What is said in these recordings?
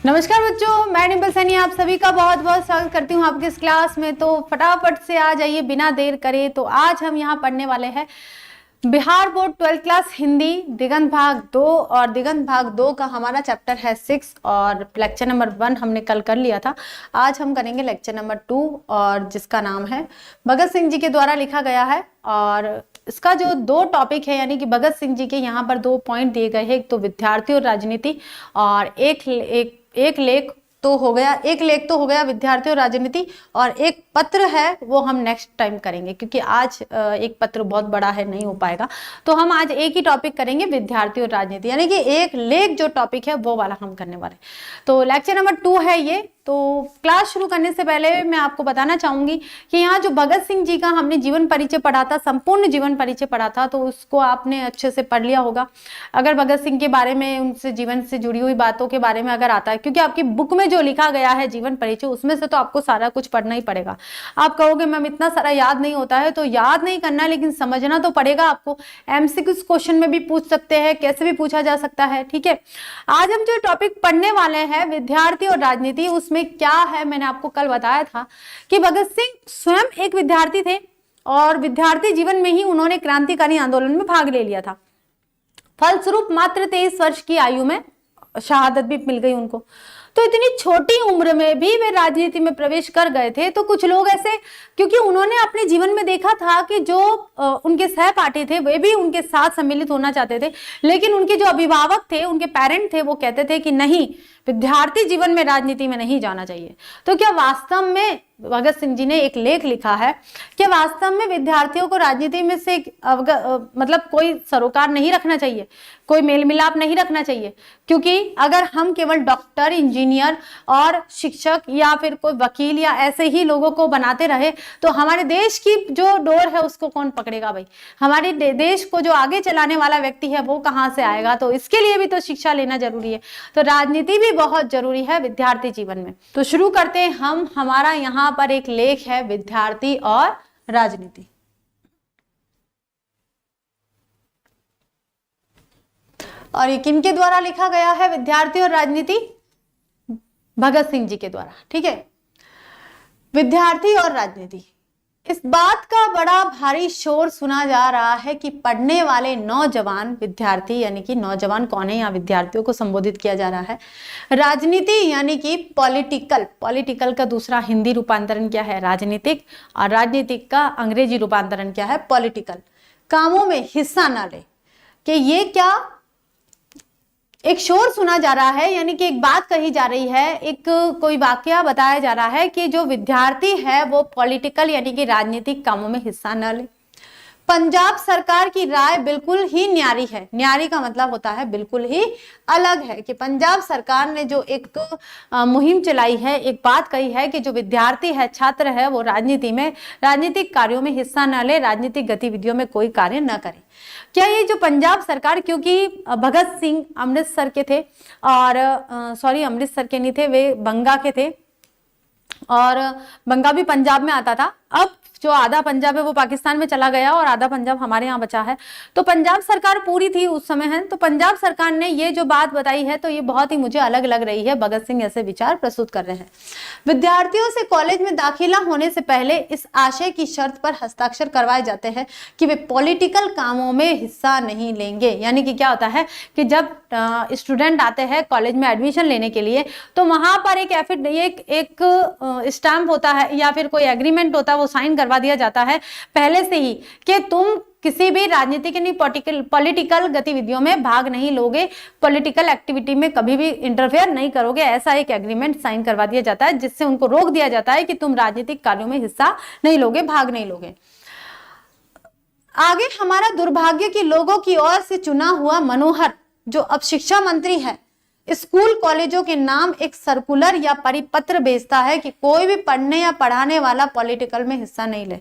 नमस्कार बच्चों, मैं डिम्पल सैनी आप सभी का बहुत बहुत स्वागत करती हूँ आपके इस क्लास में। तो फटाफट से आ जाइए बिना देर करे। तो आज हम यहाँ पढ़ने वाले हैं Bihar board 12th class Hindi Digant भाग 2 और दिगंत भाग 2 का हमारा चैप्टर है 6 और लेक्चर नंबर 1 हमने कल कर लिया था। आज हम करेंगे लेक्चर नंबर 2 और जिसका नाम है भगत सिंह जी के द्वारा लिखा गया है। और इसका जो 2 टॉपिक है यानी कि भगत सिंह जी के यहाँ पर 2 पॉइंट दिए गए हैं, एक तो विद्यार्थी और राजनीति और एक लेख तो हो गया विद्यार्थी और राजनीति, और एक पत्र है वो हम नेक्स्ट टाइम करेंगे क्योंकि आज एक पत्र बहुत बड़ा है, नहीं हो पाएगा। तो हम आज एक ही टॉपिक करेंगे विद्यार्थी और राजनीति, यानी कि एक लेख जो टॉपिक है वो वाला हम करने वाले। तो लेक्चर नंबर 2 है ये। तो क्लास शुरू करने से पहले मैं आपको बताना चाहूंगी कि यहाँ जो भगत सिंह जी का हमने जीवन परिचय पढ़ा था, संपूर्ण जीवन परिचय पढ़ा था, तो उसको आपने अच्छे से पढ़ लिया होगा। अगर भगत सिंह के बारे में, उनसे जीवन से जुड़ी हुई बातों के बारे में अगर आता है, क्योंकि आपकी बुक में जो लिखा गया है जीवन परिचय, उसमें से तो आपको सारा कुछ पढ़ना ही पड़ेगा। आप कहोगे मैम इतना सारा याद नहीं होता है, तो याद नहीं करना लेकिन समझना तो पड़ेगा आपको। एमसीक्यू क्वेश्चन में भी पूछ सकते हैं, कैसे भी पूछा जा सकता है, ठीक है। आज हम जो टॉपिक पढ़ने वाले हैं विद्यार्थी और राजनीति, उसमें क्या है मैंने आपको कल बताया था कि भगत सिंह स्वयं एक विद्यार्थी थे और विद्यार्थी जीवन में ही उन्होंने क्रांतिकारी आंदोलन में भाग ले लिया था। फलस्वरूप मात्र 23 वर्ष की आयु में शहादत भी मिल गई उनको। तो इतनी छोटी उम्र में भी वे राजनीति में प्रवेश कर गए थे। तो कुछ लोग ऐसे, क्योंकि उन्होंने अपने जीवन में देखा था कि जो उनके सहपाठी थे वे भी उनके साथ सम्मिलित होना चाहते थे, लेकिन उनके जो अभिभावक थे, उनके पेरेंट थे, वो कहते थे कि नहीं, विद्यार्थी जीवन में राजनीति में नहीं जाना चाहिए। तो क्या वास्तव में भगत सिंह जी ने एक लेख लिखा है कि वास्तव में विद्यार्थियों को राजनीति में से मतलब कोई सरोकार नहीं रखना चाहिए, कोई मेल मिलाप नहीं रखना चाहिए, क्योंकि अगर हम केवल डॉक्टर, इंजीनियर और शिक्षक या फिर कोई वकील या ऐसे ही लोगों को बनाते रहे तो हमारे देश की जो डोर है उसको कौन पकड़ेगा भाई? हमारे देश को जो आगे चलाने वाला व्यक्ति है वो कहाँ से आएगा? तो इसके लिए भी तो शिक्षा लेना जरूरी है। तो राजनीति भी बहुत जरूरी है विद्यार्थी जीवन में। तो शुरू करते हैं हम। हमारा यहाँ पर एक लेख है विद्यार्थी और राजनीति। और ये किनके द्वारा लिखा गया है? विद्यार्थी और राजनीति भगत सिंह जी के द्वारा, ठीक है। विद्यार्थी और राजनीति, इस बात का बड़ा भारी शोर सुना जा रहा है कि पढ़ने वाले नौजवान विद्यार्थी, यानी कि नौजवान कौन है, यहाँ विद्यार्थियों को संबोधित किया जा रहा है। राजनीति यानी कि पॉलिटिकल का दूसरा हिंदी रूपांतरण क्या है? राजनीतिक। और राजनीतिक का अंग्रेजी रूपांतरण क्या है? पॉलिटिकल। कामों में हिस्सा न ले। कि ये क्या एक शोर सुना जा रहा है, यानी कि एक बात कही जा रही है, एक कोई वाकया बताया जा रहा है कि जो विद्यार्थी है वो पॉलिटिकल यानी कि राजनीतिक कामों में हिस्सा न ले। पंजाब सरकार की राय बिल्कुल ही न्यारी है। न्यारी का मतलब होता है बिल्कुल ही अलग है। कि पंजाब सरकार ने जो एक मुहिम चलाई है, एक बात कही है कि जो विद्यार्थी है, छात्र है, वो राजनीति में, राजनीतिक कार्यों में हिस्सा न ले, राजनीतिक गतिविधियों में कोई कार्य न करे। क्या ये जो पंजाब सरकार, क्योंकि भगत सिंह अमृतसर के थे और अमृतसर के नहीं थे, वे बंगा के थे और बंगा भी पंजाब में आता था। अब जो आधा पंजाब है वो पाकिस्तान में चला गया और आधा पंजाब हमारे यहाँ बचा है। तो पंजाब सरकार पूरी थी उस समय है। तो पंजाब सरकार ने ये जो बात बताई है तो ये बहुत ही मुझे अलग लग रही है। भगत सिंह ऐसे विचार प्रस्तुत कर रहे हैं। विद्यार्थियों से कॉलेज में दाखिला होने से पहले इस आशय की शर्त पर हस्ताक्षर करवाए जाते हैं कि वे पॉलिटिकल कामों में हिस्सा नहीं लेंगे। यानी कि क्या होता है कि जब स्टूडेंट आते हैं कॉलेज में एडमिशन लेने के लिए तो वहां पर एक स्टैम्प होता है या फिर कोई एग्रीमेंट होता है, वो साइन करवा दिया जाता है पहले से ही कि तुम किसी भी राजनीतिक यानी पॉलिटिकल गतिविधियों में भाग नहीं लोगे, पॉलिटिकल एक्टिविटी में कभी भी इंटरफेयर नहीं करोगे। ऐसा एक एग्रीमेंट साइन करवा दिया जाता है जिससे उनको रोक दिया जाता है कि तुम राजनीतिक कार्यों में हिस्सा नहीं लोगे, भाग नहीं लोगे। आगे हमारा दुर्भाग्य कि लोगों की ओर से चुना हुआ मनोहर, जो अब शिक्षा मंत्री है, स्कूल कॉलेजों के नाम एक सर्कुलर या परिपत्र भेजता है कि कोई भी पढ़ने या पढ़ाने वाला पॉलिटिकल में हिस्सा नहीं ले।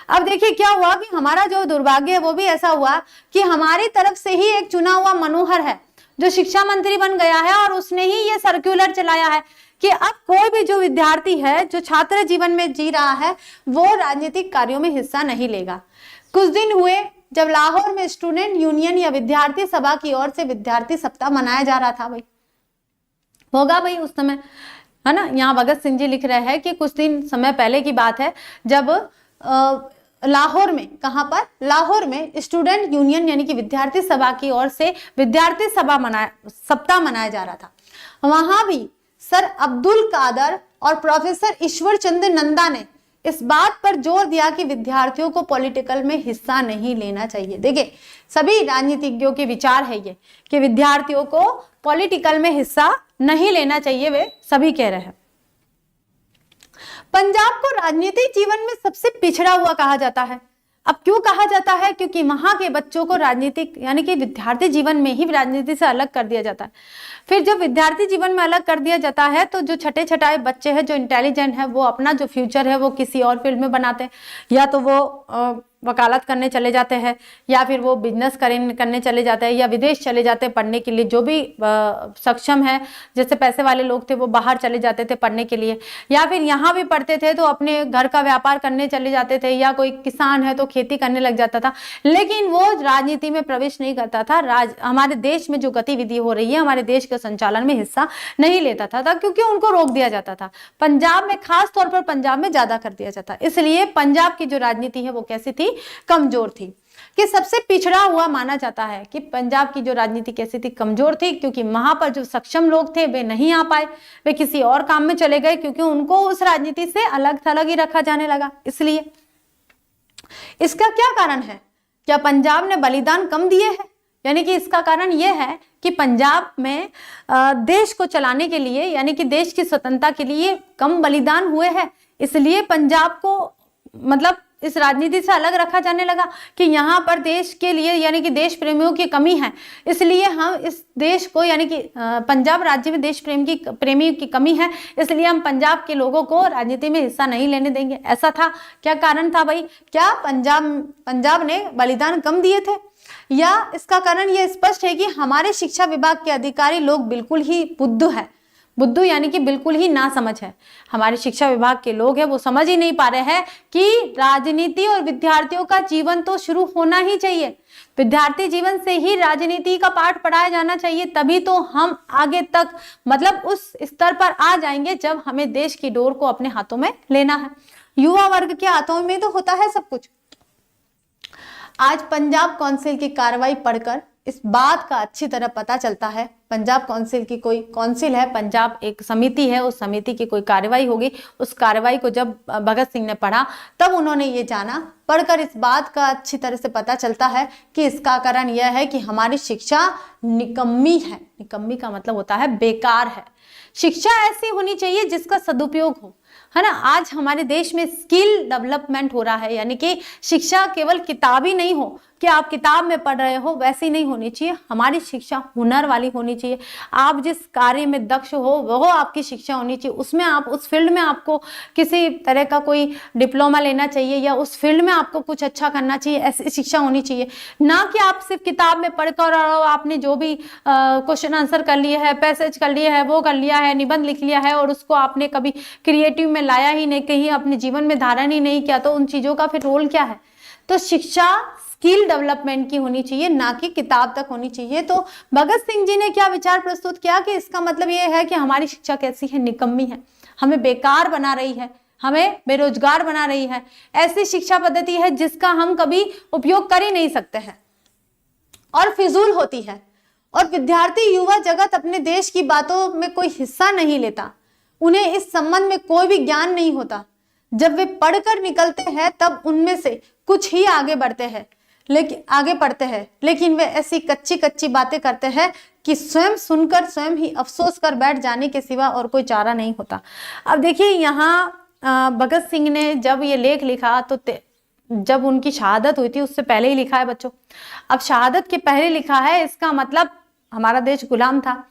अब देखिए क्या हुआ कि हमारा जो दुर्भाग्य है वो भी ऐसा हुआ कि हमारी तरफ से ही एक चुना हुआ मनोहर है जो शिक्षा मंत्री बन गया है और उसने ही ये सर्कुलर चलाया है कि अब कोई भी जो विद्यार्थी है, जो छात्र जीवन में जी रहा है, वो राजनीतिक कार्यों में हिस्सा नहीं लेगा। कुछ दिन हुए जब लाहौर में स्टूडेंट यूनियन या विद्यार्थी सभा की ओर से विद्यार्थी सप्ताह मनाया जा रहा था। भाई होगा भाई उस समय, है ना। यहाँ भगत सिंह जी लिख रहे हैं कि कुछ दिन समय पहले की बात है जब लाहौर में, कहां पर, लाहौर में स्टूडेंट यूनियन यानी कि विद्यार्थी सभा की ओर से विद्यार्थी सप्ताह मनाया जा रहा था। वहां भी सर अब्दुल कादर और प्रोफेसर ईश्वर चंद्र नंदा ने इस बात पर जोर दिया कि विद्यार्थियों को पॉलिटिकल में हिस्सा नहीं लेना चाहिए। देखिए सभी राजनीतिज्ञों के विचार है ये कि विद्यार्थियों को पॉलिटिकल में हिस्सा नहीं लेना चाहिए, वे सभी कह रहे हैं। पंजाब को राजनीतिक जीवन में सबसे पिछड़ा हुआ कहा जाता है। अब क्यों कहा जाता है? क्योंकि वहां के बच्चों को राजनीतिक यानी कि विद्यार्थी जीवन में ही राजनीति से अलग कर दिया जाता है। फिर जब विद्यार्थी जीवन में अलग कर दिया जाता है तो जो छठे छठाए बच्चे हैं, जो इंटेलिजेंट है, वो अपना जो फ्यूचर है वो किसी और फील्ड में बनाते हैं, या तो वो वकालत करने चले जाते हैं, या फिर वो बिजनेस करने चले जाते हैं, या विदेश चले जाते हैं पढ़ने के लिए। जो भी सक्षम है, जैसे पैसे वाले लोग थे, वो बाहर चले जाते थे पढ़ने के लिए, या फिर यहाँ भी पढ़ते थे तो अपने घर का व्यापार करने चले जाते थे, या कोई किसान है तो खेती करने लग जाता था, लेकिन वो राजनीति में प्रवेश नहीं करता था। हमारे देश में जो गतिविधि हो रही है, हमारे देश के संचालन में हिस्सा नहीं लेता था, क्योंकि उनको रोक दिया जाता था। पंजाब में, खास तौर पर पंजाब में ज्यादा कर दिया जाता, इसलिए पंजाब की जो राजनीति है वो कैसी थी? कमजोर थी, कि सबसे पिछड़ा हुआ माना जाता है कि पंजाब की जो राजनीति कैसी थी? कमजोर थी, क्योंकि वहां पर जो सक्षम लोग थे वे नहीं आ पाए, वे किसी और काम में चले गए, क्योंकि उनको उस राजनीति से अलग थलग ही रखा जाने लगा। इसलिए इसका क्या कारण है? क्या पंजाब ने बलिदान कम दिए हैं? यानी कि इसका कारण यह है कि पंजाब में देश को चलाने के लिए, यानी कि देश की स्वतंत्रता के लिए कम बलिदान हुए हैं, इसलिए पंजाब को मतलब इस राजनीति से अलग रखा जाने लगा कि यहाँ पर देश के लिए यानी कि देश प्रेमियों की कमी है, इसलिए हम इस देश को, यानी कि पंजाब राज्य में देश प्रेमियों की कमी है, इसलिए हम पंजाब के लोगों को राजनीति में हिस्सा नहीं लेने देंगे। ऐसा था। क्या कारण था भाई? क्या पंजाब ने बलिदान कम दिए थे, या इसका कारण यह स्पष्ट है कि हमारे शिक्षा विभाग के अधिकारी लोग बिल्कुल ही बुद्धू यानी कि बिल्कुल ही ना समझ है। हमारे शिक्षा विभाग के लोग हैं वो समझ ही नहीं पा रहे हैं कि राजनीति और विद्यार्थियों का जीवन तो शुरू होना ही चाहिए। विद्यार्थी जीवन से ही राजनीति का पाठ पढ़ाया जाना चाहिए, तभी तो हम आगे तक मतलब उस स्तर पर आ जाएंगे जब हमें देश की डोर को अपने हाथों में लेना है। युवा वर्ग के हाथों में तो होता है सब कुछ। आज पंजाब काउंसिल की कार्रवाई पढ़कर इस बात का अच्छी तरह पता चलता है। पंजाब काउंसिल की कोई काउंसिल है, पंजाब एक समिति है, उस समिति की कोई कार्रवाई होगी। उस कार्रवाई को जब भगत सिंह ने पढ़ा तब उन्होंने ये जाना। पढ़कर इस बात का अच्छी तरह से पता चलता है कि इसका कारण यह है कि हमारी शिक्षा निकम्मी है। निकम्मी का मतलब होता है बेकार है। शिक्षा ऐसी होनी चाहिए जिसका सदुपयोग हो, है ना। आज हमारे देश में स्किल डेवलपमेंट हो रहा है, यानी कि शिक्षा केवल किताबी नहीं हो कि आप किताब में पढ़ रहे हो, वैसी नहीं होनी चाहिए। हमारी शिक्षा हुनर वाली होनी चाहिए। आप जिस कार्य में दक्ष हो वह आपकी शिक्षा होनी चाहिए। उसमें आप उस फील्ड में आपको किसी तरह का कोई डिप्लोमा लेना चाहिए, या उस फील्ड में आपको कुछ अच्छा करना चाहिए, ऐसी शिक्षा होनी चाहिए। ना कि आप सिर्फ किताब में पढ़कर और आपने जो भी क्वेश्चन आंसर कर लिए है, पैसेज कर लिए है, वो कर लिया है, निबंध लिख लिया है, और उसको आपने कभी क्रिएटिव में लाया ही नहीं, कहीं अपने जीवन में धारण ही नहीं किया, तो उन चीजों का फिर रोल क्या है? तो शिक्षा स्किल डेवलपमेंट की होनी चाहिए, ना कि किताब तक होनी चाहिए। तो भगत सिंह जी ने क्या विचार प्रस्तुत किया कि इसका मतलब यह है कि हमारी शिक्षा कैसी है? निकम्मी है, हमें बेकार बना रही है, हमें बेरोजगार बना रही है। ऐसी शिक्षा पद्धति है जिसका हम कभी उपयोग कर ही नहीं सकते हैं और फिजूल होती है। और विद्यार्थी युवा जगत अपने देश की बातों में कोई हिस्सा नहीं लेता, उन्हें इस संबंध में कोई भी ज्ञान नहीं होता। जब वे पढ़कर निकलते हैं तब उनमें से कुछ ही आगे बढ़ते हैं, लेकिन आगे पढ़ते हैं, लेकिन वे ऐसी कच्ची कच्ची बातें करते हैं कि स्वयं सुनकर स्वयं ही अफसोस कर बैठ जाने के सिवा और कोई चारा नहीं होता। अब देखिए यहाँ भगत सिंह ने जब ये लेख लिखा तो जब उनकी शहादत हुई थी उससे पहले ही लिखा है बच्चों। अब शहादत के पहले लिखा है, इसका मतलब हमारा देश गुलाम था।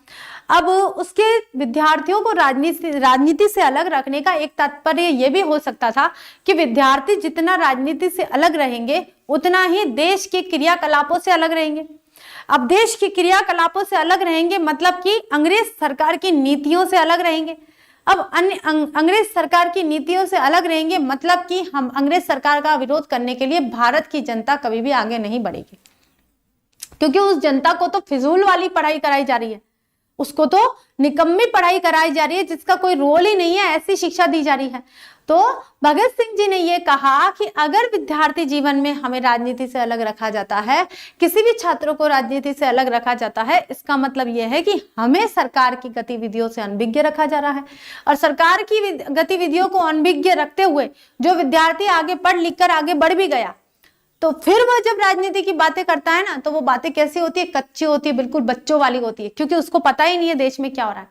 अब उसके विद्यार्थियों को राजनीति से अलग रखने का एक तात्पर्य यह भी हो सकता था कि विद्यार्थी जितना राजनीति से अलग रहेंगे उतना ही देश के क्रियाकलापों से अलग रहेंगे। अब देश के क्रियाकलापों से अलग रहेंगे मतलब कि अंग्रेज सरकार की नीतियों से अलग रहेंगे। अब अंग्रेज सरकार की नीतियों से अलग रहेंगे मतलब कि हम अंग्रेज सरकार का विरोध करने के लिए भारत की जनता कभी भी आगे नहीं बढ़ेगी, क्योंकि उस जनता को तो फिजूल वाली पढ़ाई कराई जा रही है। उसको तो निकम्मी पढ़ाई कराई जा रही है जिसका कोई रोल ही नहीं है, ऐसी शिक्षा दी जा रही है। तो भगत सिंह जी ने यह कहा कि अगर विद्यार्थी जीवन में हमें राजनीति से अलग रखा जाता है, किसी भी छात्रों को राजनीति से अलग रखा जाता है, इसका मतलब यह है कि हमें सरकार की गतिविधियों से अनभिज्ञ रखा जा रहा है। और सरकार की गतिविधियों को अनभिज्ञ रखते हुए जो विद्यार्थी आगे पढ़ लिख कर आगे बढ़ भी गया, तो फिर वह जब राजनीति की बातें करता है ना, तो वो बातें कैसी होती है, कच्ची होती है, बिल्कुल बच्चों वाली होती है, क्योंकि उसको पता ही नहीं है देश में क्या हो रहा है।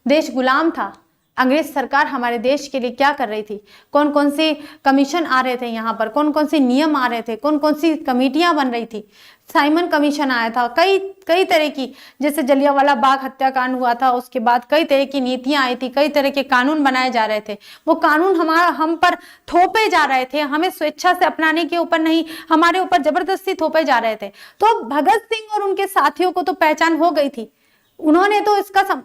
देश गुलाम था, अंग्रेज सरकार हमारे देश के लिए क्या कर रही थी, कौन कौन सी कमीशन आ रहे थे यहाँ पर, कौन कौन से नियम आ रहे थे, कौन कौन सी कमेटियां बन रही थी। साइमन कमीशन आया था, कई तरह की, जैसे जलियांवाला बाग हत्याकांड हुआ था, उसके बाद कई तरह की नीतियां आई थी, कई तरह के कानून बनाए जा रहे थे। वो कानून हम पर थोपे जा रहे थे, हमें स्वेच्छा से अपनाने के ऊपर नहीं, हमारे ऊपर जबरदस्ती थोपे जा रहे थे। तो भगत सिंह और उनके साथियों को तो पहचान हो गई थी, उन्होंने तो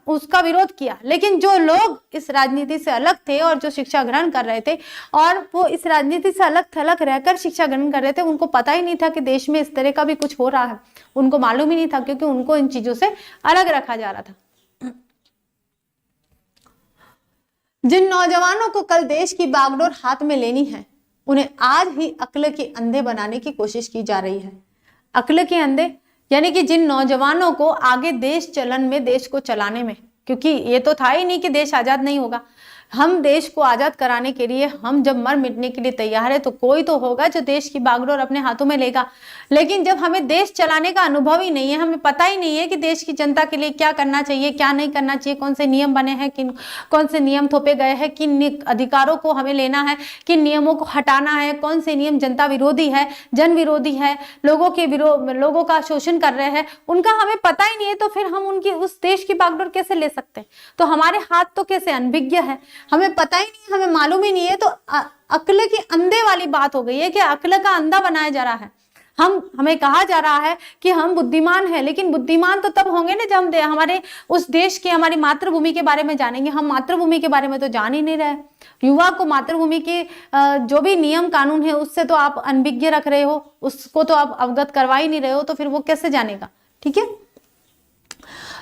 उसका विरोध किया। लेकिन जो लोग इस राजनीति से अलग थे और जो शिक्षा ग्रहण कर रहे थे, और वो इस राजनीति से अलग थलग रहकर शिक्षा ग्रहण कर रहे थे, उनको पता ही नहीं था कि देश में इस तरह का भी कुछ हो रहा है, उनको मालूम ही नहीं था, क्योंकि उनको इन चीजों से अलग रखा जा रहा था। जिन नौजवानों को कल देश की बागडोर हाथ में लेनी है, उन्हें आज ही अक्ल के अंधे बनाने की कोशिश की जा रही है। अक्ल के अंधे यानी कि जिन नौजवानों को आगे देश चलन में, देश को चलाने में, क्योंकि ये तो था ही नहीं कि देश आजाद नहीं होगा, हम देश को आजाद कराने के लिए हम जब मर मिटने के लिए तैयार है, तो कोई तो होगा जो देश की बागडोर अपने हाथों में लेगा। लेकिन जब हमें देश चलाने का अनुभव ही नहीं है, हमें पता ही नहीं है कि देश की जनता के लिए क्या करना चाहिए, क्या नहीं करना चाहिए, कौन से नियम बने हैं, कौन से नियम थोपे गए हैं, किन अधिकारों को हमें लेना है, किन नियमों को हटाना है, कौन से नियम जनता विरोधी है, जन विरोधी है, लोगों का शोषण कर रहे हैं, उनका हमें पता ही नहीं है। तो फिर हम उनकी उस देश की बागडोर कैसे ले सकते हैं? तो हमारे हाथ तो कैसे अनभिज्ञ है, हमें पता ही नहीं, हमें मालूम ही नहीं है। तो अक्ल की अंधे वाली बात हो गई है कि अक्ल का अंधा बनाया जा रहा है। हमें कहा जा रहा है कि हम बुद्धिमान हैं, लेकिन बुद्धिमान तो तब होंगे ना जब हम हमारे उस देश के, हमारी मातृभूमि के बारे में जानेंगे। हम मातृभूमि के बारे में तो जान ही नहीं रहे। युवा को मातृभूमि के जो भी नियम कानून है उससे तो आप अनभिज्ञ रख रहे हो, उसको तो आप अवगत करवा ही नहीं रहे हो, तो फिर वो कैसे जानेगा? ठीक है।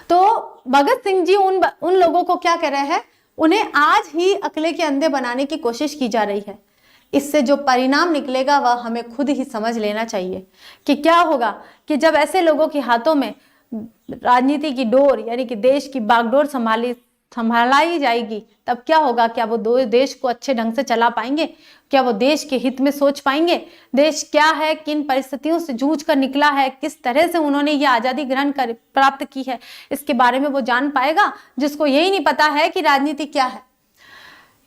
तो भगत सिंह जी उन लोगों को क्या कह रहे हैं, उन्हें आज ही अक्ल के अंधे बनाने की कोशिश की जा रही है। इससे जो परिणाम निकलेगा वह हमें खुद ही समझ लेना चाहिए कि क्या होगा कि जब ऐसे लोगों के हाथों में राजनीति की डोर यानी कि देश की बागडोर संभालाई जाएगी, तब क्या होगा? क्या वो देश को अच्छे ढंग से चला पाएंगे? क्या वो देश के हित में सोच पाएंगे? देश क्या है, किन परिस्थितियों से जूझ कर निकला है, किस तरह से उन्होंने ये आजादी ग्रहण कर प्राप्त की है, इसके बारे में वो जान पाएगा? जिसको यही नहीं पता है कि राजनीति क्या है।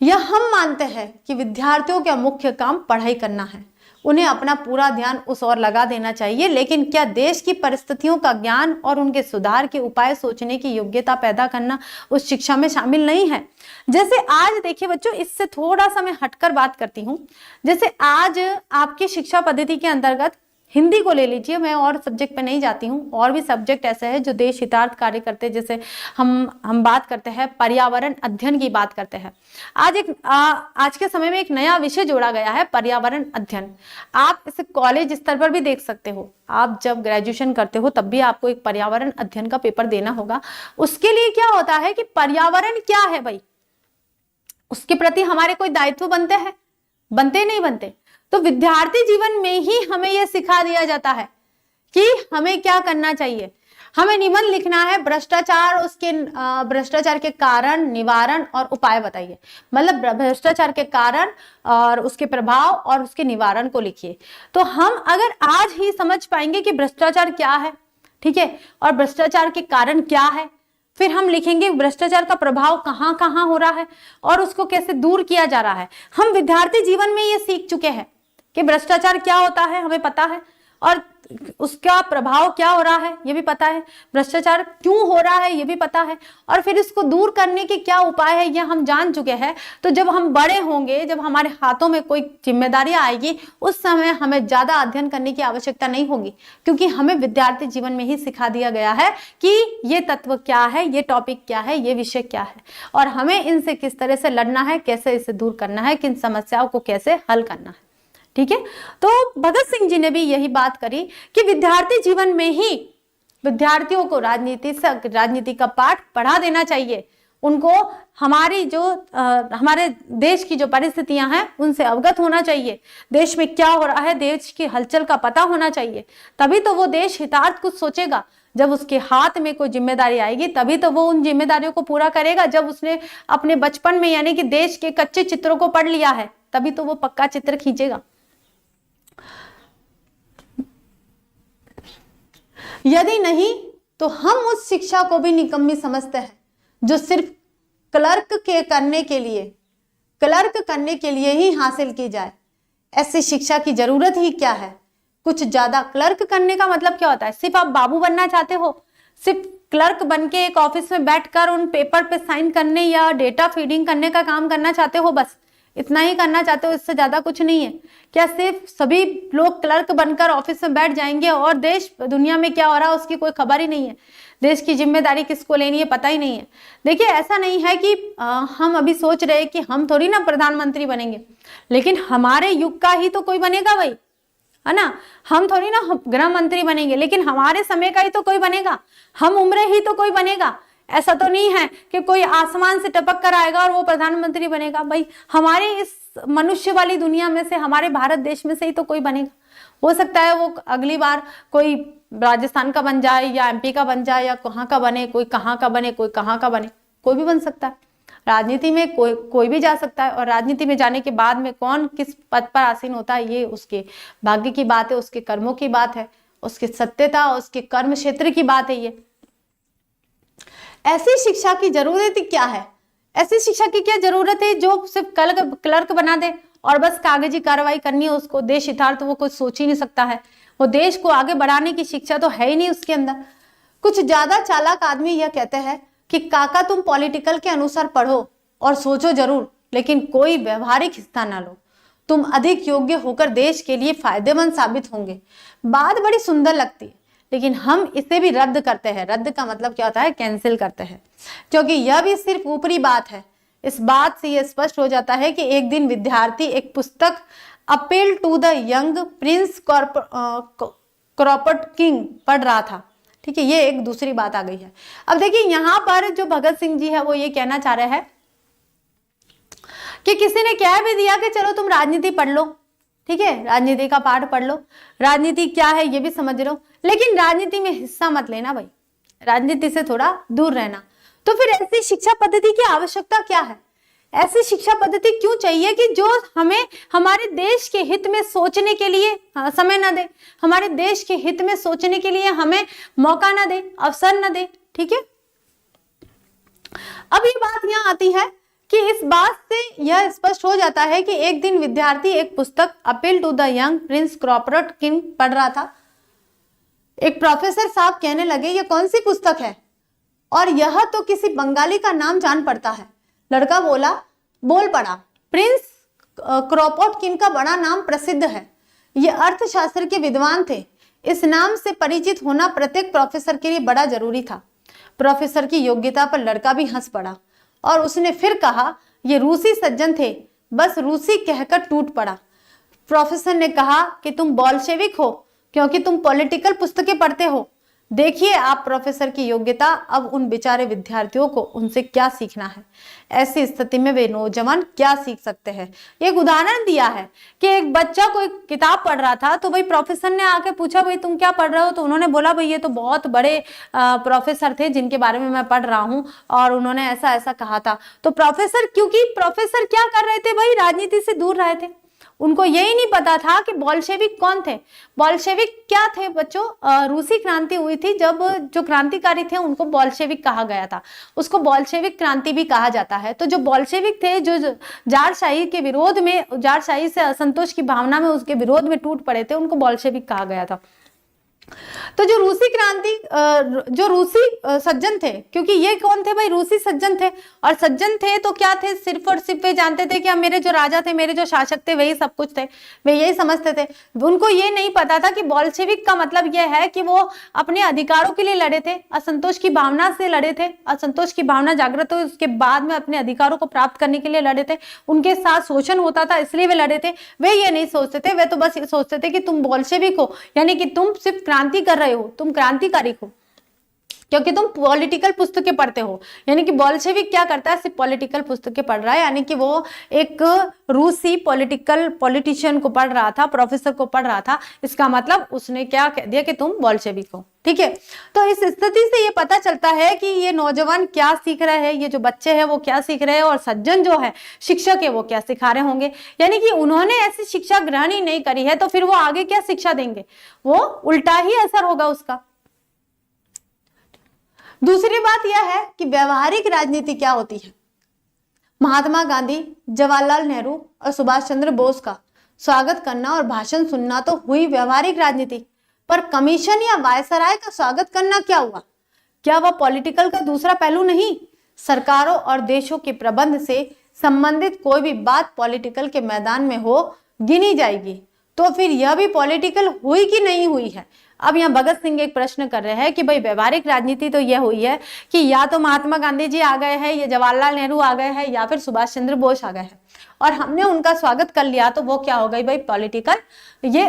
यह हम मानते हैं कि विद्यार्थियों का मुख्य काम पढ़ाई करना है, उन्हें अपना पूरा ध्यान उस ओर लगा देना चाहिए। लेकिन क्या देश की परिस्थितियों का ज्ञान और उनके सुधार के उपाय सोचने की योग्यता पैदा करना उस शिक्षा में शामिल नहीं है? जैसे आज देखिए बच्चों, इससे थोड़ा सा मैं हटकर बात करती हूँ। जैसे आज आपकी शिक्षा पद्धति के अंतर्गत हिंदी को ले लीजिए, मैं और सब्जेक्ट पे नहीं जाती हूँ, और भी सब्जेक्ट ऐसे हैं जो देश हितार्थ कार्य करते हैं। जैसे हम बात करते हैं पर्यावरण अध्ययन की बात करते हैं। आज के समय में एक नया विषय जोड़ा गया है, पर्यावरण अध्ययन। आप इसे कॉलेज स्तर पर भी देख सकते हो। आप जब ग्रेजुएशन करते हो तब भी आपको एक पर्यावरण अध्ययन का पेपर देना होगा। उसके लिए क्या होता है कि पर्यावरण क्या है भाई, उसके प्रति हमारे कोई दायित्व बनते हैं? नहीं बनते। तो विद्यार्थी जीवन में ही हमें यह सिखा दिया जाता है कि हमें क्या करना चाहिए। हमें निबंध लिखना है, भ्रष्टाचार के कारण, निवारण और उपाय बताइए। मतलब भ्रष्टाचार के कारण और उसके प्रभाव और उसके निवारण को लिखिए। तो हम अगर आज ही समझ पाएंगे कि भ्रष्टाचार क्या है, ठीक है, और भ्रष्टाचार के कारण क्या है, फिर हम लिखेंगे भ्रष्टाचार का प्रभाव कहाँ कहाँ हो रहा है और उसको कैसे दूर किया जा रहा है। हम विद्यार्थी जीवन में ये सीख चुके हैं कि भ्रष्टाचार क्या होता है, हमें पता है, और उसका प्रभाव क्या हो रहा है ये भी पता है, भ्रष्टाचार क्यों हो रहा है ये भी पता है, और फिर इसको दूर करने के क्या उपाय है ये हम जान चुके हैं। तो जब हम बड़े होंगे, जब हमारे हाथों में कोई जिम्मेदारियां आएगी, उस समय हमें ज्यादा अध्ययन करने की आवश्यकता नहीं होगी, क्योंकि हमें विद्यार्थी जीवन में ही सिखा दिया गया है कि ये तत्व क्या है, ये टॉपिक क्या है, ये विषय क्या है, और हमें इनसे किस तरह से लड़ना है, कैसे इसे दूर करना है, किन समस्याओं को कैसे हल करना है। ठीक है। तो भगत सिंह जी ने भी यही बात करी कि विद्यार्थी जीवन में ही विद्यार्थियों को राजनीति का पाठ पढ़ा देना चाहिए। उनको हमारी जो हमारे देश की जो परिस्थितियां हैं उनसे अवगत होना चाहिए, देश में क्या हो रहा है, देश की हलचल का पता होना चाहिए। तभी तो वो देश हितार्थ कुछ सोचेगा। जब उसके हाथ में कोई जिम्मेदारी आएगी तभी तो वो उन जिम्मेदारियों को पूरा करेगा। जब उसने अपने बचपन में यानी कि देश के कच्चे चित्रों को पढ़ लिया है तभी तो वो पक्का चित्र खींचेगा। यदि नहीं तो हम उस शिक्षा को भी निकम्मी समझते हैं जो सिर्फ क्लर्क करने के लिए ही हासिल की जाए। ऐसी शिक्षा की जरूरत ही क्या है? कुछ ज्यादा क्लर्क करने का मतलब क्या होता है? सिर्फ आप बाबू बनना चाहते हो, सिर्फ क्लर्क बन के एक ऑफिस में बैठकर उन पेपर पे साइन करने या डेटा फीडिंग करने का काम करना चाहते हो, बस इतना ही करना चाहते हो, इससे ज्यादा कुछ नहीं है क्या? सिर्फ सभी लोग क्लर्क बनकर ऑफिस में बैठ जाएंगे और देश दुनिया में क्या हो रहा है उसकी कोई खबर ही नहीं है, देश की जिम्मेदारी किसको लेनी है पता ही नहीं है। देखिए ऐसा नहीं है कि हम अभी सोच रहे कि हम थोड़ी ना प्रधानमंत्री बनेंगे, लेकिन हमारे युग का ही तो कोई बनेगा भाई, है ना। हम थोड़ी ना गृह मंत्री बनेंगे, लेकिन हमारे समय का ही तो कोई बनेगा, हम उम्र ही तो कोई बनेगा। ऐसा तो नहीं है कि कोई आसमान से टपक कर आएगा और वो प्रधानमंत्री बनेगा। भाई हमारे इस मनुष्य वाली दुनिया में से, हमारे भारत देश में से ही तो कोई बनेगा। हो सकता है वो अगली बार कोई राजस्थान का बन जाए या एमपी का बन जाए या कहाँ का बने, कोई कहाँ का बने, कोई कहाँ का बने, कोई भी बन सकता है। राजनीति में कोई भी जा सकता है और राजनीति में जाने के बाद में कौन किस पद पर आसीन होता है ये उसके भाग्य की बात है, उसके कर्मों की बात है, उसकी सत्यता, उसके कर्म क्षेत्र की बात है। ये ऐसी शिक्षा की जरूरत क्या है? ऐसी शिक्षा की क्या जरूरत है जो सिर्फ क्लर्क बना दे और बस कागजी कार्रवाई करनी है उसको, देश हितार्थ वो कुछ सोच ही नहीं सकता है। वो देश को आगे बढ़ाने की शिक्षा तो है ही नहीं उसके अंदर। कुछ ज्यादा चालाक आदमी यह कहते हैं कि काका तुम पॉलिटिकल के अनुसार पढ़ो और सोचो जरूर, लेकिन कोई व्यवहारिक हिस्सा ना लो, तुम अधिक योग्य होकर देश के लिए फायदेमंद साबित होंगे। बात बड़ी सुंदर लगती है, लेकिन हम इसे भी रद्द करते हैं। रद्द का मतलब क्या होता है? कैंसिल करते हैं, क्योंकि यह भी सिर्फ ऊपरी बात है। इस बात से यह स्पष्ट हो जाता है कि एक दिन विद्यार्थी एक पुस्तक appeal to the young prince Kropotkin पढ़ रहा था। ठीक है, ये एक दूसरी बात आ गई है। अब देखिए यहाँ पर जो भगत सिंह जी है वो ये कहना चाह रहे हैं कि किसी ने कह भी दिया कि चलो तुम राजनीति पढ़ लो, ठीक है, राजनीति का पाठ पढ़ लो, राजनीति क्या है ये भी समझ लो, लेकिन राजनीति में हिस्सा मत लेना भाई, राजनीति से थोड़ा दूर रहना। तो फिर ऐसी शिक्षा पद्धति की आवश्यकता क्या है? ऐसी शिक्षा पद्धति क्यों चाहिए कि जो हमें हमारे देश के हित में सोचने के लिए समय न दे, हमारे देश के हित में सोचने के लिए हमें मौका न दे, अवसर न दे। ठीक है, अब ये बात यहाँ आती है कि इस बात से यह स्पष्ट हो जाता है कि एक दिन विद्यार्थी एक पुस्तक appeal to the young prince Kropotkin पढ़ रहा था। एक प्रोफेसर साहब कहने लगे ये कौन सी पुस्तक है, और यह तो किसी बंगाली का नाम जान पड़ता है। लड़का बोल पड़ा, प्रिंस क्रॉपटकिन का बड़ा नाम प्रसिद्ध है, ये अर्थशास्त्र के विद्वान थे। इस नाम से परिचित होना प्रत्येक प्रोफेसर के लिए बड़ा जरूरी था। प्रोफेसर की योग्यता पर लड़का भी हंस पड़ा और उसने फिर कहा ये रूसी सज्जन थे, बस रूसी कहकर टूट पड़ा। प्रोफेसर ने कहा कि तुम बोल्शेविक हो क्योंकि तुम पॉलिटिकल पुस्तकें पढ़ते हो। देखिए आप प्रोफेसर की योग्यता, अब उन बेचारे विद्यार्थियों को उनसे क्या सीखना है। ऐसी स्थिति में वे नौजवान क्या सीख सकते हैं। एक उदाहरण दिया है कि एक बच्चा कोई किताब पढ़ रहा था, तो भाई प्रोफेसर ने आके पूछा भाई तुम क्या पढ़ रहे हो, तो उन्होंने बोला भाई ये तो बहुत बड़े प्रोफेसर थे जिनके बारे में मैं पढ़ रहा हूँ और उन्होंने ऐसा ऐसा कहा था। तो प्रोफेसर, क्योंकि प्रोफेसर क्या कर रहे थे भाई, राजनीति से दूर रहे थे, उनको यही नहीं पता था कि बोल्शेविक कौन थे। बोल्शेविक क्या थे बच्चों? रूसी क्रांति हुई थी, जब जो क्रांतिकारी थे उनको बोल्शेविक कहा गया था, उसको बोल्शेविक क्रांति भी कहा जाता है। तो जो बोल्शेविक थे, जो जारशाही के विरोध में, जारशाही से असंतोष की भावना में उसके विरोध में टूट पड़े थे, उनको बोल्शेविक कहा गया था। तो जो रूसी क्रांति, जो रूसी सज्जन थे, क्योंकि ये कौन थे भाई, रूसी सज्जन थे, और सज्जन थे तो क्या थे, सिर्फ और सिर्फ वे जानते थे कि हम, मेरे जो राजा थे, मेरे जो शासक थे वही सब कुछ थे, वे यही समझते थे। उनको ये नहीं पता था कि बोल्शेविक का मतलब यह है कि वो अपने अधिकारों के लिए लड़े थे, असंतोष की भावना से लड़े थे, असंतोष की भावना जागृत हुई, उसके बाद में अपने अधिकारों को प्राप्त करने के लिए लड़े थे, उनके साथ शोषण होता था इसलिए वे लड़े थे। वे ये नहीं सोचते थे, वे तो बस ये सोचते थे कि तुम बोल्शेविक हो, यानी कि तुम सिर्फ क्रांति कर रहे हो, तुम क्रांतिकारी हो, क्योंकि तुम पॉलिटिकल पुस्तकें पढ़ते हो। यानी कि बोल्शेविक क्या करता है, सिर्फ पॉलिटिकल पुस्तकें पढ़ रहा है, यानी कि वो एक रूसी पॉलिटिशियन को पढ़ रहा था, प्रोफेसर को पढ़ रहा था। इसका मतलब उसने क्या कह दिया कि तुम बोल्शेविक हो। ठीक है, तो इस स्थिति से ये पता चलता है कि ये नौजवान क्या सीख रहे हैं, ये जो बच्चे हैं वो क्या सीख रहे हैं, और सज्जन जो है शिक्षक है वो क्या सिखा रहे होंगे। यानी कि उन्होंने ऐसी शिक्षा ग्रहण ही नहीं करी है, तो फिर वो आगे क्या शिक्षा देंगे, वो उल्टा ही असर होगा उसका। दूसरी बात यह है कि व्यवहारिक राजनीति क्या होती है। महात्मा गांधी, जवाहरलाल नेहरू और सुभाष चंद्र बोस का स्वागत करना और भाषण सुनना तो हुई व्यवहारिक राजनीति, पर कमीशन या वायसराय का स्वागत करना क्या हुआ? क्या वह पॉलिटिकल का दूसरा पहलू नहीं? सरकारों और देशों के प्रबंध से संबंधित कोई भी बात पॉलिटिकल के मैदान में हो गिनी जाएगी, तो फिर यह भी पॉलिटिकल हुई कि नहीं हुई है। अब यहाँ भगत सिंह एक प्रश्न कर रहे हैं कि भाई व्यवहारिक राजनीति तो यह हुई है कि या तो महात्मा गांधी जी आ गए हैं, या जवाहरलाल नेहरू आ गए हैं, या फिर सुभाष चंद्र बोस आ गए हैं, और हमने उनका स्वागत कर लिया, तो वो क्या हो गई भाई, पॉलिटिकल, ये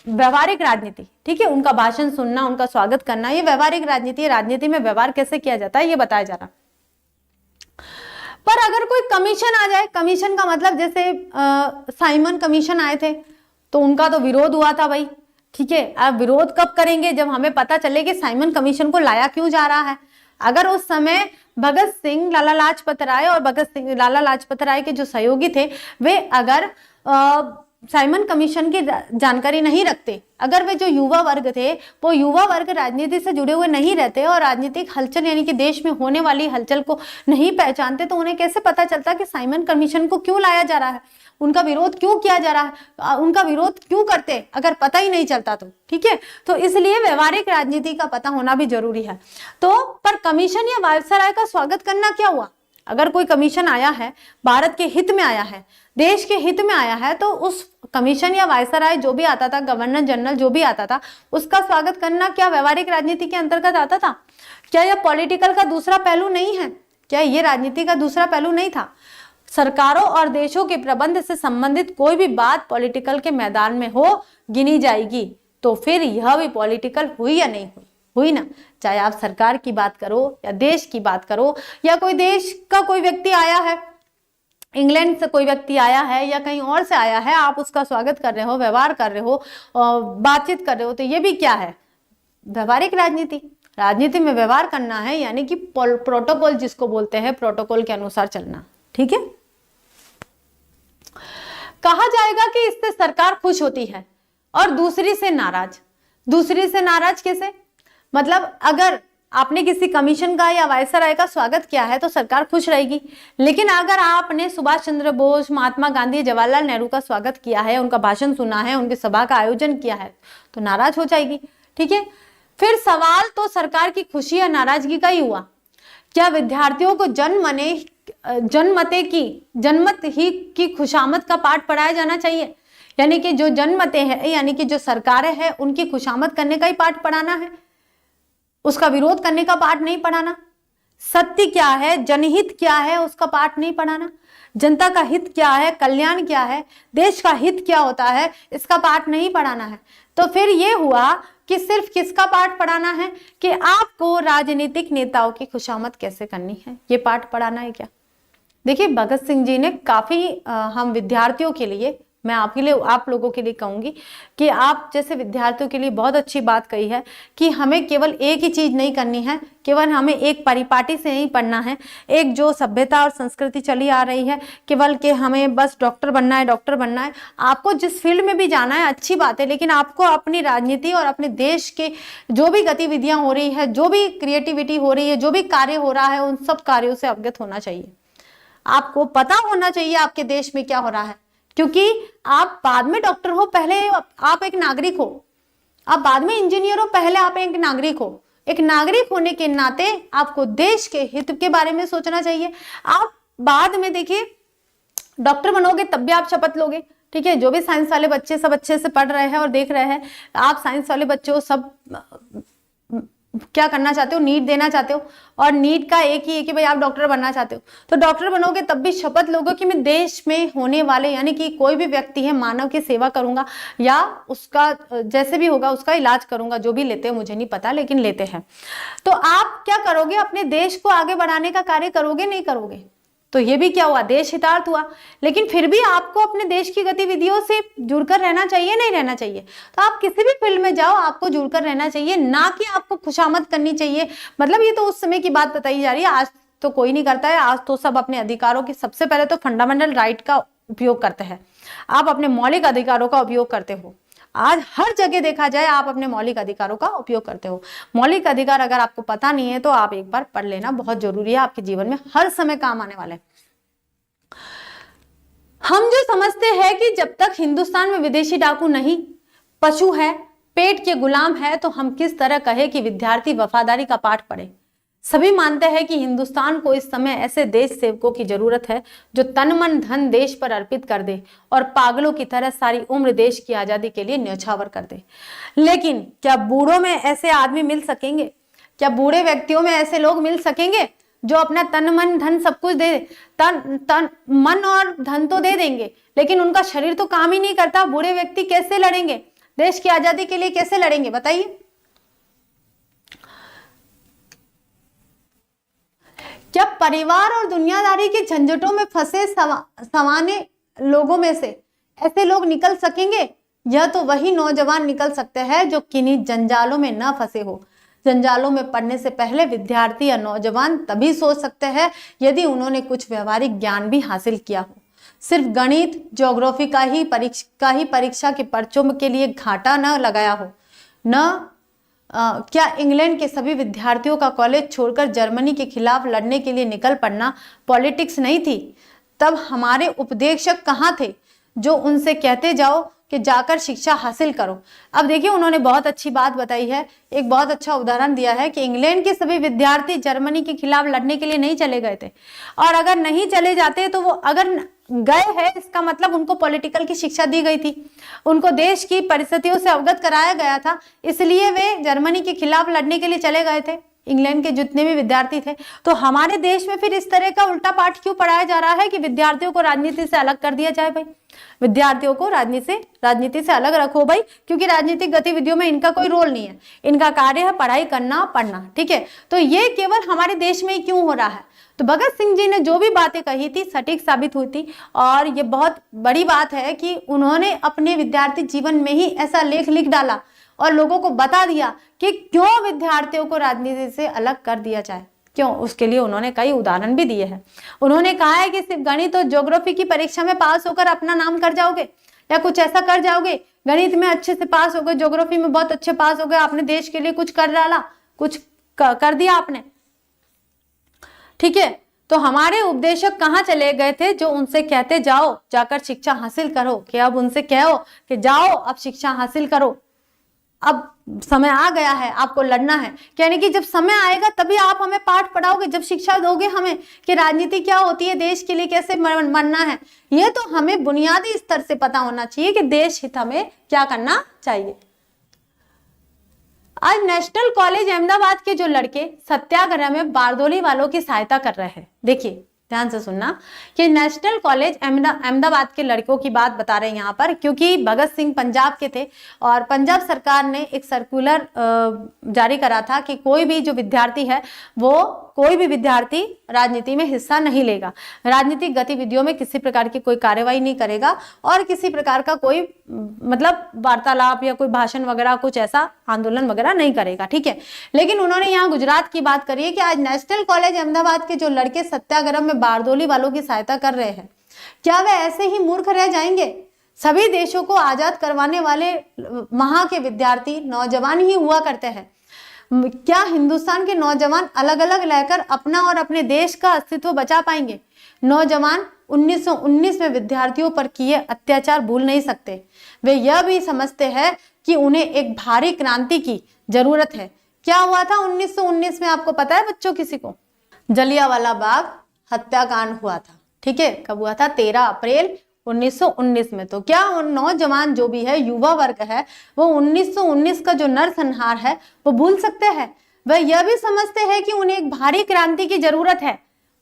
व्यवहारिक राजनीति। ठीक है, उनका भाषण सुनना, उनका स्वागत करना, ये व्यवहारिक राजनीति है। राजनीति में व्यवहार कैसे किया जाता है ये बताया जा रहा। पर अगर कोई कमीशन आ जाए, कमीशन का मतलब जैसे साइमन कमीशन आए थे तो उनका तो विरोध हुआ था भाई। ठीक है, अब विरोध कब करेंगे, जब हमें पता चले कि साइमन कमीशन को लाया क्यों जा रहा है। अगर उस समय भगत सिंह, लाला लाजपत राय और लाला लाजपत राय के जो सहयोगी थे वे अगर साइमन कमीशन की जानकारी नहीं रखते, अगर वे जो युवा वर्ग थे वो युवा वर्ग राजनीति से जुड़े हुए नहीं रहते और राजनीतिक हलचल यानी कि देश में होने वाली हलचल को नहीं पहचानते, तो उन्हें कैसे पता चलता कि साइमन कमीशन को क्यों लाया जा रहा है, उनका विरोध क्यों किया जा रहा है, उनका विरोध क्यों करते, अगर पता ही नहीं चलता तो। ठीक है, तो इसलिए व्यवहारिक राजनीति का पता होना भी जरूरी है। तो पर कमीशन या वायसराय का स्वागत करना क्या हुआ? अगर कोई कमीशन आया है, भारत के हित में आया है, देश के हित में आया है, तो उस कमीशन या वायसराय जो भी आता था, गवर्नर जनरल जो भी आता था, उसका स्वागत करना क्या व्यवहारिक राजनीति के अंतर्गत आता था? क्या यह पॉलिटिकल का दूसरा पहलू नहीं है? क्या ये राजनीति का दूसरा पहलू नहीं था? सरकारों और देशों के प्रबंध से संबंधित कोई भी बात पॉलिटिकल के मैदान में हो गिनी जाएगी, तो फिर यह भी पॉलिटिकल हुई या नहीं हुई? हुई ना। चाहे आप सरकार की बात करो या देश की बात करो, या कोई देश का कोई व्यक्ति आया है, इंग्लैंड से कोई व्यक्ति आया है या कहीं और से आया है, आप उसका स्वागत कर रहे हो, व्यवहार कर रहे हो, बातचीत कर रहे हो, तो ये भी क्या है? व्यवहारिक राजनीति। राजनीति में व्यवहार करना है, यानी कि प्रोटोकॉल जिसको बोलते हैं, प्रोटोकॉल के अनुसार चलना। ठीक है, कहा जाएगा कि इससे सरकार खुश होती है और दूसरी से नाराज। दूसरी से नाराज कैसे? मतलब अगर आपने किसी कमीशन का या वायसराय का स्वागत किया है तो सरकार खुश रहेगी, लेकिन अगर आपने सुभाष चंद्र बोस, महात्मा गांधी, जवाहरलाल नेहरू का स्वागत किया है, उनका भाषण सुना है, उनकी सभा का आयोजन किया है, तो नाराज हो जाएगी। ठीक है, फिर सवाल तो सरकार की खुशी या नाराजगी का ही हुआ। क्या विद्यार्थियों को जनमत ही की खुशामद का पाठ पढ़ाया जाना चाहिए? यानी कि जो जनमतें हैं, यानी कि जो सरकारें हैं, उनकी खुशामद करने का ही पाठ पढ़ाना है, उसका विरोध करने का पाठ नहीं पढ़ाना। सत्य क्या है, जनहित क्या है, उसका पाठ नहीं पढ़ाना। जनता का हित क्या है, कल्याण क्या है, देश का हित क्या होता है, इसका पाठ नहीं पढ़ाना है। तो फिर ये हुआ कि सिर्फ किसका पाठ पढ़ाना है कि आपको राजनीतिक नेताओं की खुशामद कैसे करनी है, ये पाठ पढ़ाना है क्या? देखिए, भगत सिंह जी ने काफी हम विद्यार्थियों के लिए, मैं आप लोगों के लिए कहूंगी कि आप जैसे विद्यार्थियों के लिए बहुत अच्छी बात कही है कि हमें केवल एक ही चीज नहीं करनी है, केवल हमें एक परिपाटी से नहीं पढ़ना है, एक जो सभ्यता और संस्कृति चली आ रही है, केवल कि हमें बस डॉक्टर बनना है, डॉक्टर बनना है। आपको जिस फील्ड में भी जाना है अच्छी बात है, लेकिन आपको अपनी राजनीति और अपने देश के जो भी गतिविधियां हो रही है, जो भी क्रिएटिविटी हो रही है, जो भी कार्य हो रहा है, उन सब कार्यों से अवगत होना चाहिए। आपको पता होना चाहिए आपके देश में क्या हो रहा है, क्योंकि आप बाद में डॉक्टर हो, पहले आप एक नागरिक हो। आप बाद में इंजीनियर हो, पहले आप एक नागरिक हो। एक नागरिक होने के नाते आपको देश के हित के बारे में सोचना चाहिए। आप बाद में देखिए डॉक्टर बनोगे तब भी आप शपथ लोगे। ठीक है, जो भी साइंस वाले बच्चे सब अच्छे से पढ़ रहे हैं और देख रहे हैं, आप साइंस वाले बच्चों सब क्या करना चाहते हो, नीट देना चाहते हो, और नीट का एक ही है कि भाई आप डॉक्टर बनना चाहते हो, तो डॉक्टर बनोगे तब भी शपथ लोगे कि मैं देश में होने वाले यानी कि कोई भी व्यक्ति है मानव की सेवा करूंगा या उसका जैसे भी होगा उसका इलाज करूंगा, जो भी लेते हैं मुझे नहीं पता लेकिन लेते हैं। तो आप क्या करोगे, अपने देश को आगे बढ़ाने का कार्य करोगे नहीं करोगे? तो ये भी क्या हुआ, देश हितार्थ हुआ। लेकिन फिर भी आपको अपने देश की गतिविधियों से जुड़कर रहना चाहिए नहीं रहना चाहिए? तो आप किसी भी फील्ड में जाओ आपको जुड़कर रहना चाहिए, ना कि आपको खुशामद करनी चाहिए। मतलब ये तो उस समय की बात बताई जा रही है, आज तो कोई नहीं करता है। आज तो सब अपने अधिकारों के, सबसे पहले तो फंडामेंटल राइट का उपयोग करते हैं। आप अपने मौलिक अधिकारों का उपयोग करते हो। आज हर जगह देखा जाए आप अपने मौलिक अधिकारों का उपयोग करते हो। मौलिक अधिकार अगर आपको पता नहीं है तो आप एक बार पढ़ लेना, बहुत जरूरी है, आपके जीवन में हर समय काम आने वाले। हम जो समझते हैं कि जब तक हिंदुस्तान में विदेशी डाकू नहीं, पशु है, पेट के गुलाम है, तो हम किस तरह कहे कि विद्यार्थी वफादारी का पाठ पढ़े। सभी मानते हैं कि हिंदुस्तान को इस समय ऐसे देश सेवकों की जरूरत है जो तन मन धन देश पर अर्पित कर दे और पागलों की तरह सारी उम्र देश की आजादी के लिए न्यौछावर कर दे। लेकिन क्या बूढ़ों में ऐसे आदमी मिल सकेंगे? क्या बूढ़े व्यक्तियों में ऐसे लोग मिल सकेंगे जो अपना तन मन धन सब कुछ दे? तन मन और धन तो दे देंगे लेकिन उनका शरीर तो काम ही नहीं करता। बूढ़े व्यक्ति कैसे लड़ेंगे देश की आजादी के लिए, कैसे लड़ेंगे बताइए? क्या परिवार और दुनियादारी के झंझटों में फंसे सवाने लोगों में से ऐसे लोग निकल सकेंगे? यह तो वही नौजवान निकल सकते हैं जो किन्हीं जंजालों में न फंसे हो। जंजालों में पड़ने से पहले विद्यार्थी या नौजवान तभी सोच सकते हैं यदि उन्होंने कुछ व्यवहारिक ज्ञान भी हासिल किया हो। सिर्फ गणित ज्योग्राफी का ही परीक्षा के पर्चों के लिए घाटा न लगाया हो। क्या इंग्लैंड के सभी विद्यार्थियों का कॉलेज छोड़कर जर्मनी के खिलाफ लड़ने के लिए निकल पड़ना पॉलिटिक्स नहीं थी? तब हमारे उपदेशक कहाँ थे जो उनसे कहते जाओ कि जाकर शिक्षा हासिल करो? अब देखिए उन्होंने बहुत अच्छी बात बताई है, एक बहुत अच्छा उदाहरण दिया है कि इंग्लैंड के सभी विद्यार्थी जर्मनी के खिलाफ लड़ने के लिए नहीं चले गए थे, और अगर नहीं चले जाते तो वो अगर गए हैं इसका मतलब उनको पॉलिटिकल की शिक्षा दी गई थी, उनको देश की परिस्थितियों से अवगत कराया गया था, इसलिए वे जर्मनी के खिलाफ लड़ने के लिए चले गए थे, इंग्लैंड के जितने भी विद्यार्थी थे। तो हमारे देश में फिर इस तरह का उल्टा पाठ क्यों पढ़ाया जा रहा है कि विद्यार्थियों को राजनीति से अलग कर दिया जाए? भाई विद्यार्थियों को राजनीति से अलग रखो भाई, क्योंकि राजनीतिक गतिविधियों में इनका कोई रोल नहीं है, इनका कार्य है पढ़ाई करना, पढ़ना, ठीक है। तो ये केवल हमारे देश में ही क्यों हो रहा है? तो भगत सिंह जी ने जो भी बातें कही थी सटीक साबित हुई थी, और ये बहुत बड़ी बात है कि उन्होंने अपने विद्यार्थी जीवन में ही ऐसा लेख लिख डाला और लोगों को बता दिया कि क्यों विद्यार्थियों को राजनीति से अलग कर दिया जाए, क्यों। उसके लिए उन्होंने कई उदाहरण भी दिए हैं। उन्होंने कहा है कि सिर्फ गणित और ज्योग्राफी की परीक्षा में पास होकर अपना नाम कर जाओगे या कुछ ऐसा कर जाओगे, गणित में अच्छे से पास हो गए, ज्योग्राफी में बहुत अच्छे पास हो गए, आपने देश के लिए कुछ कर डाला, कुछ कर दिया आपने, ठीक है। तो हमारे उपदेशक कहाँ चले गए थे जो उनसे कहते जाओ जाकर शिक्षा हासिल करो, कि अब उनसे कहो कि जाओ अब शिक्षा हासिल करो, अब समय आ गया है, आपको लड़ना है। यानी कि जब समय आएगा तभी आप हमें पाठ पढ़ाओगे, जब शिक्षा दोगे हमें कि राजनीति क्या होती है, देश के लिए कैसे मरना है। ये तो हमें बुनियादी स्तर से पता होना चाहिए कि देश हित हमें क्या करना चाहिए। आज नेशनल कॉलेज अहमदाबाद के जो लड़के सत्याग्रह में बारदोली वालों की सहायता कर रहे हैं, देखिए ध्यान से सुनना कि नेशनल कॉलेज अहमदाबाद के लड़कों की बात बता रहे हैं यहाँ पर, क्योंकि भगत सिंह पंजाब के थे और पंजाब सरकार ने एक सर्कुलर जारी करा था कि कोई भी जो विद्यार्थी है वो कोई भी विद्यार्थी राजनीति में हिस्सा नहीं लेगा, राजनीतिक गतिविधियों में किसी प्रकार की कोई कार्यवाही नहीं करेगा और किसी प्रकार का कोई मतलब वार्तालाप या कोई भाषण वगैरह कुछ ऐसा आंदोलन वगैरह नहीं करेगा, ठीक है। लेकिन उन्होंने यहाँ गुजरात की बात करी है कि आज नेशनल कॉलेज अहमदाबाद के जो लड़के सत्याग्रह में बारदोली वालों की सहायता कर रहे हैं, क्या वे ऐसे ही मूर्ख रह जाएंगे? सभी देशों को आजाद करवाने वाले वहां के विद्यार्थी नौजवान ही हुआ करते हैं। क्या हिंदुस्तान के नौजवान अलग अलग रहकर अपना और अपने देश का अस्तित्व बचा पाएंगे? नौजवान 1919 में विद्यार्थियों पर किए अत्याचार भूल नहीं सकते। वे यह भी समझते हैं कि उन्हें एक भारी क्रांति की जरूरत है। क्या हुआ था 1919 में, आपको पता है बच्चों किसी को? जलियांवाला बाग हत्याकांड हुआ था, ठीक है। कब हुआ था? 13 अप्रैल 1919 में। तो क्या नौजवान जो भी है, युवा वर्ग है, वो 1919 का जो नरसंहार है वो भूल सकते हैं? वह यह भी समझते हैं कि उन्हें एक भारी क्रांति की जरूरत है।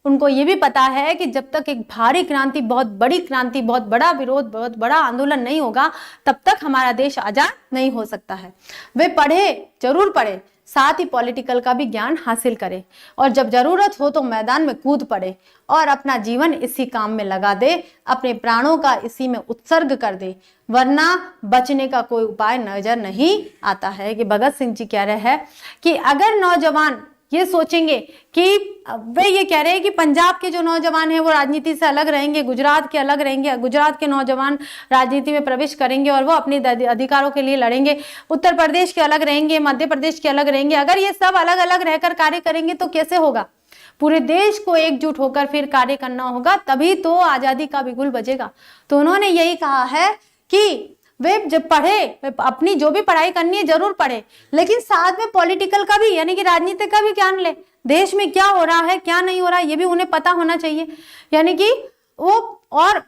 उनको ये भी पता है कि जब तक एक भारी क्रांति, बहुत बड़ी क्रांति, बहुत बड़ा विरोध, बहुत बड़ा आंदोलन नहीं होगा, तब तक हमारा देश आजाद नहीं हो सकता है। वे पढ़े, जरूर पढ़े, साथ ही पॉलिटिकल का भी ज्ञान हासिल करे, और जब जरूरत हो तो मैदान में कूद पड़े और अपना जीवन इसी काम में लगा दे, अपने प्राणों का इसी में उत्सर्ग कर दे, वरना बचने का कोई उपाय नजर नहीं आता है। कि भगत सिंह जी कह रहे हैं कि अगर नौजवान ये सोचेंगे कि वे ये कह रहे हैं कि पंजाब के जो नौजवान हैं वो राजनीति से अलग रहेंगे, गुजरात के अलग रहेंगे, गुजरात के नौजवान राजनीति में प्रवेश करेंगे और वो अपने अधिकारों के लिए लड़ेंगे, उत्तर प्रदेश के अलग रहेंगे, मध्य प्रदेश के अलग रहेंगे। अगर ये सब अलग अलग रहकर कार्य करेंगे तो कैसे होगा? पूरे देश को एकजुट होकर फिर कार्य करना होगा, तभी तो आजादी का बिगुल बजेगा। तो उन्होंने यही कहा है कि वे जब पढ़े, वे अपनी जो भी पढ़ाई करनी है जरूर पढ़े, लेकिन साथ में पॉलिटिकल का भी, यानी कि राजनीति का भी ज्ञान ले। देश में क्या हो रहा है, क्या नहीं हो रहा है, ये भी उन्हें पता होना चाहिए। यानी कि वो, और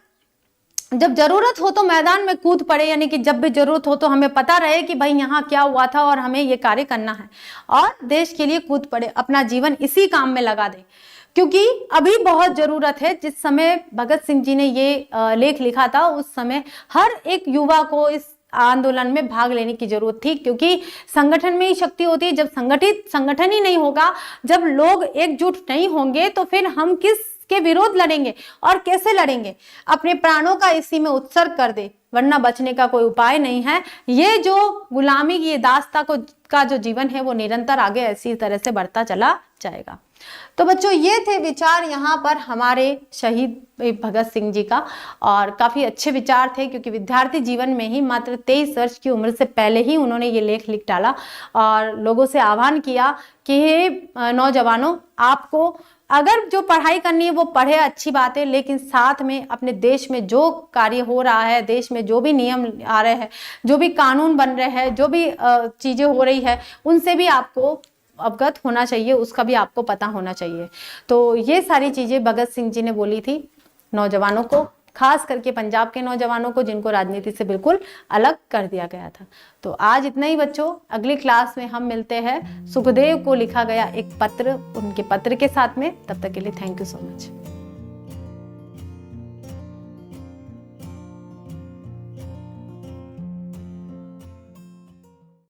जब जरूरत हो तो मैदान में कूद पड़े, यानी कि जब भी जरूरत हो तो हमें पता रहे कि भाई यहाँ क्या हुआ था और हमें ये कार्य करना है, और देश के लिए कूद पड़े, अपना जीवन इसी काम में लगा दे। क्योंकि अभी बहुत जरूरत है। जिस समय भगत सिंह जी ने ये लेख लिखा था, उस समय हर एक युवा को इस आंदोलन में भाग लेने की जरूरत थी, क्योंकि संगठन में ही शक्ति होती है। जब संगठन ही नहीं होगा, जब लोग एकजुट नहीं होंगे, तो फिर हम किसके विरोध लड़ेंगे और कैसे लड़ेंगे? अपने प्राणों का इसी में उत्सर्ग कर दे, वरना बचने का कोई उपाय नहीं है। ये जो गुलामी की दास्ता का जो जीवन है वो निरंतर आगे ऐसी तरह से बढ़ता चला जाएगा। तो बच्चों, ये थे विचार यहाँ पर हमारे शहीद भगत सिंह जी का, और काफी अच्छे विचार थे, क्योंकि विद्यार्थी जीवन में ही मात्र 23 वर्ष की उम्र से पहले ही उन्होंने ये लेख लिख डाला और लोगों से आह्वान किया कि हे नौजवानों, आपको अगर जो पढ़ाई करनी है वो पढ़े, अच्छी बात है, लेकिन साथ में अपने देश में जो कार्य हो रहा है, देश में जो भी नियम आ रहे हैं, जो भी कानून बन रहे हैं, जो भी चीजें हो रही है, उनसे भी आपको अवगत होना चाहिए, उसका भी आपको पता होना चाहिए। तो ये सारी चीजें भगत सिंह जी ने बोली थी नौजवानों को, खास करके पंजाब के नौजवानों को, जिनको राजनीति से बिल्कुल अलग कर दिया गया था। तो आज इतना ही बच्चों, अगली क्लास में हम मिलते हैं सुखदेव को लिखा गया एक पत्र, उनके पत्र के साथ में। तब तक के लिए थैंक यू सो मच।